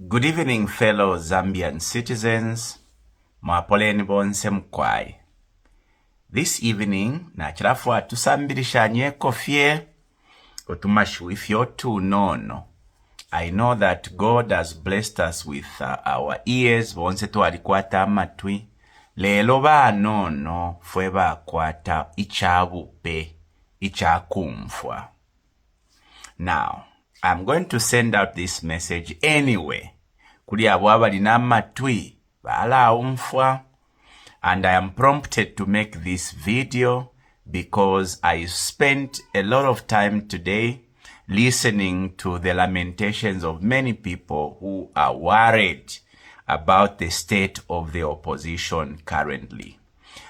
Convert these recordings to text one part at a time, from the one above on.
Good evening, fellow Zambian citizens. Mwapoleni bonse mkwai. This evening, nachilafua tusambirishanye kofye otumashuifyo tunono. I know that God has blessed us with our ears, bonse tuwalikwata amatwi. Lelo banono fwe bakwata ichabupe, ichakumfwa. Now, I'm going to send out this message anyway. Kuli abo abalina amatwi balawumfwa, and I am prompted to make this video because I spent a lot of time today listening to the lamentations of many people who are worried about the state of the opposition currently.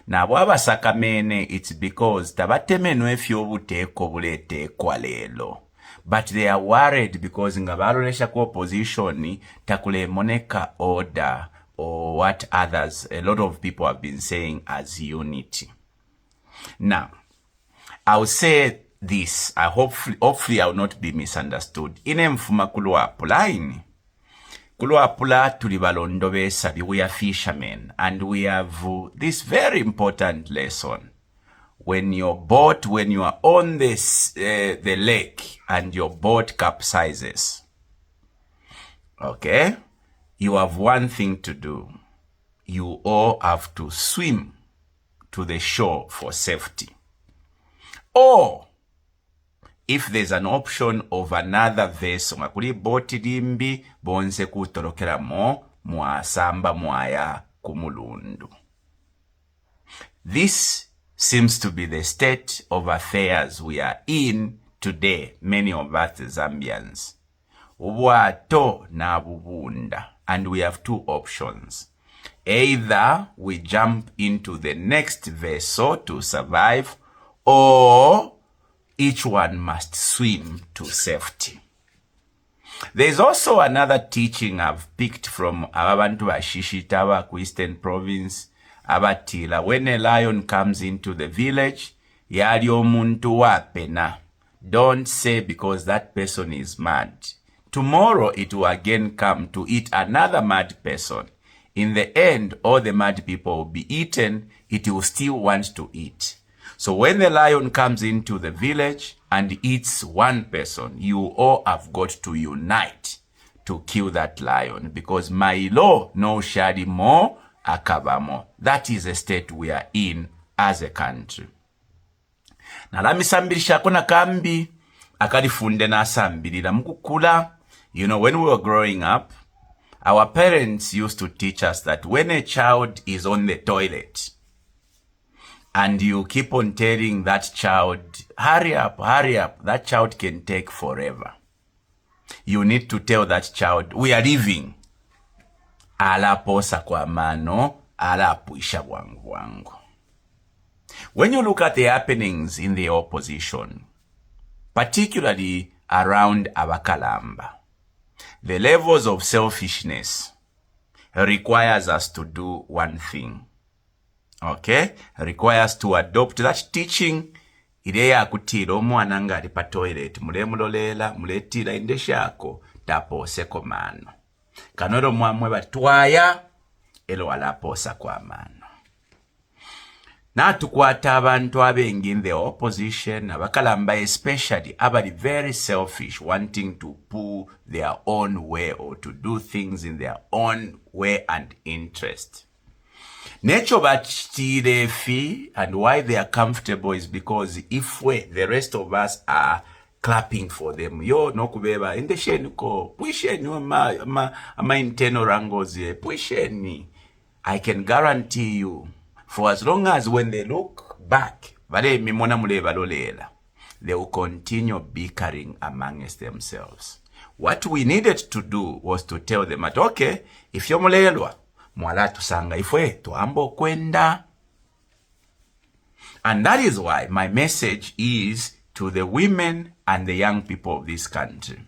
Na bwaba sakamene, it's because tabatemenwe fyobuteko buletekwa lelo. But they are worried because ngabalolesha ku opposition takule moneka order or what others, a lot of people have been saying as unity. Now, I'll say this. Hopefully I will not be misunderstood. Ine mfuma kuluapula ini. Kuluapula tulibalondo besabi. We are fishermen and we have this very important lesson. When you are on the lake and your boat capsizes, okay, you have one thing to do. You all have to swim to the shore for safety. Or, if there's an option of another vessel, makuli boti limbi bonse kutorokera mo mwasamba mwaya kumulundu. This seems to be the state of affairs we are in today, many of us Zambians. Ubwato na bubunda. And we have two options. Either we jump into the next vessel to survive, or each one must swim to safety. There's also another teaching I've picked from Ababantu Ashishitawa, Eastern Province, Abatila. When a lion comes into the village, yali omuntu wapena. Don't say because that person is mad. Tomorrow it will again come to eat another mad person. In the end, all the mad people will be eaten. It will still want to eat. So when the lion comes into the village and eats one person, you all have got to unite to kill that lion, because mailo no shadi mo akabamo. That is the state we are in as a country. Nalamisambisha kuna kambi akalifunde na sambirira mukukula. You know, when we were growing up, our parents used to teach us that when a child is on the toilet and you keep on telling that child, hurry up, that child can take forever. You need to tell that child, we are leaving. Ala posa kwa mano, ala puisha wangu wangu. When you look at the happenings in the opposition, particularly around Abakalamba, the levels of selfishness requires us to do one thing. Okay? Requires to adopt that teaching. Ideya kutira omwana nga ali pa toilet, mulemulolela, muletira indeshako, tapo seko mano. Kanoro mwamwe batwaya, elo alaposa kwa mano. Na tukwata abantu abengi in the opposition, Abakalamba especially, abali very selfish, wanting to pull their own way or to do things in their own way and interest. Nature bachitire fi, and why they are comfortable is because if the rest of us are clapping for them, yo nokubeba indesheni ko puisheni ama internal rangozi puisheni, I can guarantee you, for as long as when they look back, they will continue bickering amongst themselves. What we needed to do was to tell them that, okay, if you're mulelwa, mwala tusanga ifwe, tuambo kwenda. And that is why my message is to the women and the young people of this country.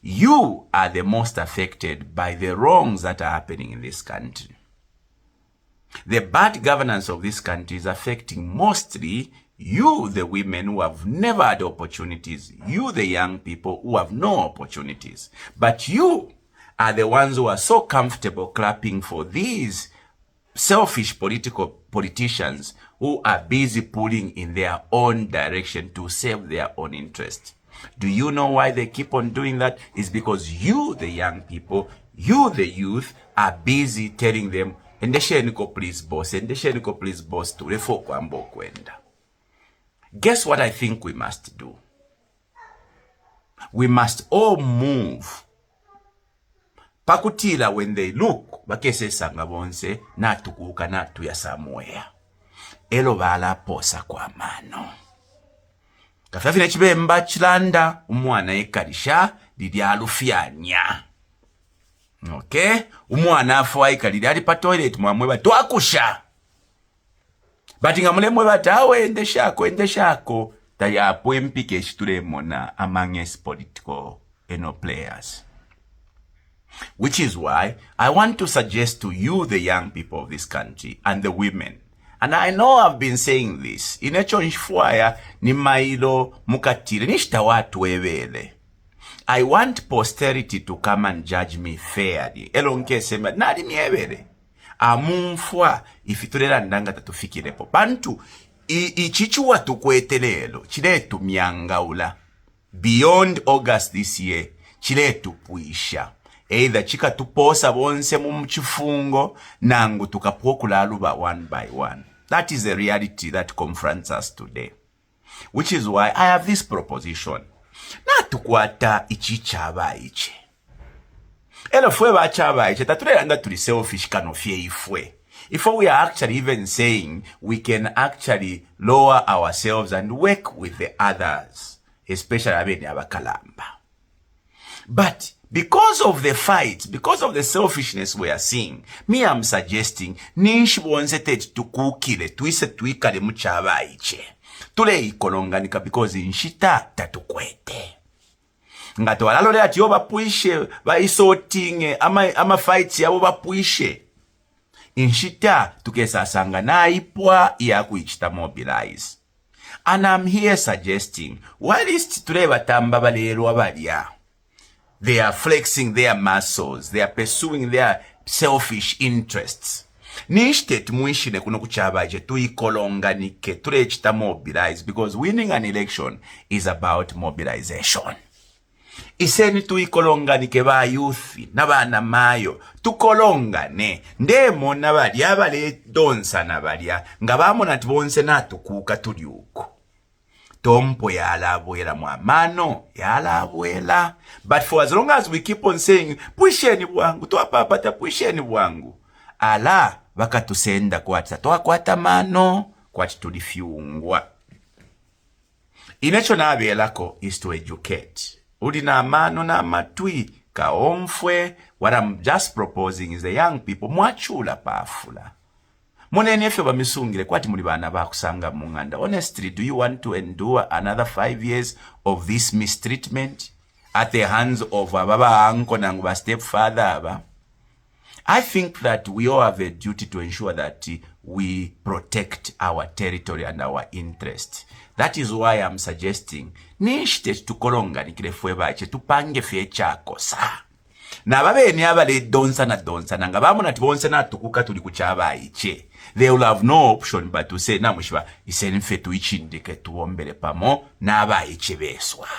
You are the most affected by the wrongs that are happening in this country. The bad governance of this country is affecting mostly you, the women who have never had opportunities, you, the young people who have no opportunities. But you are the ones who are so comfortable clapping for these selfish politicians who are busy pulling in their own direction to save their own interest. Do you know why they keep on doing that? It's because you, the young people, you, the youth, are busy telling them, endesheniko please boss, endesheniko please boss, tulefo kwambo kwenda. Guess what I think we must do? We must all move. Pakutila when they look, bakese sanga bonse, natukuka natu ya somewhere. Elo bala posa kwa mano. Kafafine chibe mbachilanda, umwana ekarisha, didi alufyanya. Okay? Umwana afwa ikalidi ali pa toilet mwamweba tuakusha. Batinga mule mweba tawe ende shako. Taya poempike shitule mona among us political players. Which is why I want to suggest to you, the young people of this country, and the women. And I know I've been saying this. Inecho nshfuaya ni mailo mukatire. Nishita watu wewele. I want posterity to come and judge me fairly. Elonke sema, nadi miewele. Amunfwa, ifitulera ndanga tatufikirepo. Bantu, ichichu watu kwetelelo. Chiletu miangaula. Beyond August this year, chiletu puisha. Either chika tuposa bonse mumchifungo, nangu tukapokula aluba one by one. That is the reality that confronts us today. Which is why I have this proposition. Na tukwata ichi chaba ichi. Elo fwe ba chaba ichi, tatule anda tuli selfish kanofie ifwe. If we are actually even saying we can actually lower ourselves and work with the others, especially abeni abakalamba. But because of the fight, because of the selfishness we are seeing, me I'm suggesting, nishi bonse tukukile, tuise tuikale mchaba ichi. Tule ikolonganika because inshita tatukwete. Ngato walalole ati yo bapuishe, baisotinge, ama fights ya bapuishe. Inshita tukesa sanga na ipwa ya kuichita mobilize. And I'm here suggesting, whilst tule batamba balero abalia, they are flexing their muscles, they are pursuing their selfish interests. Nishite tumuishine kuno kuchabaje tuikolonganike tulechita mobilize, because winning an election is about mobilization. Iseni tuikolonganike ba youth nabana mayo tukolongane ndemo nabali abale donsa nabali ngabamona tibonse natukuka tuli uko tompo yalabwela mwamano yalabwela. But for as long as we keep on saying pusheni bwangu twapapata pusheni bwangu, ala bakatusenda kwatsa twakwata mano kwati tulifyungwa. Inecho nabelako is to educate. Udi na mano na matui kaomfwe. What I'm just proposing is the young people mwachula pafula. Monene efyo bamisungile kwati muli bana bakusanga munganda. Honestly, do you want to endure another 5 years of this mistreatment at the hands of baba uncle and ba stepfather aba? I think that we all have a duty to ensure that we protect our territory and our interest. That is why I'm suggesting nishite tukolonga nikilefwe bache tupange fye chako sa. Na babe ni abale donsa na ngabamona tibonse na tukuka tuli kuchaba iche. They will have no option but to say na mushiba iseni fe tuichindike tuombele pamo na aba iche beswaba.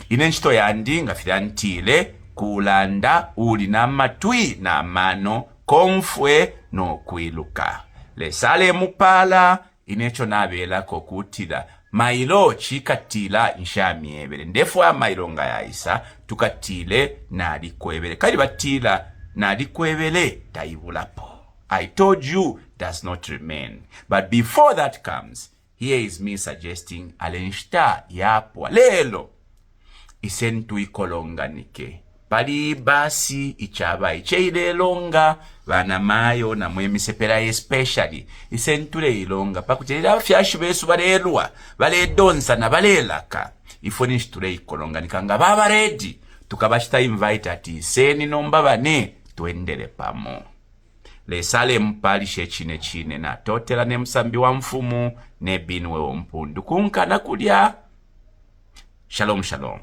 Inenchito yandi ngafirantile kulanda uli na matui na mano komfwe no kwiluka. Lesale mupala inecho nabela kokutila mailo chikatila nshamyebele ndefu ya mailo nga ya isa tukatile na likwebele kali batila na likwebele taibulapo. I told you does not remain. But before that comes, here is me suggesting alenshta yapwa lelo isentu ikolonganike pali basi ichaba icheile longa bana mayo na mwemisepera especially isentule ilonga pakutelera fyashi besu balelwa baledonsa na balelaka ifonish tule ikolonganika nga baba ready tukabashita invite ati seni nomba bane tuendele pamo. Lesale mpalishe chine na totela ne msambi wa mfumu ne Binwell Mpundu kunkana kulya. Shalom shalom.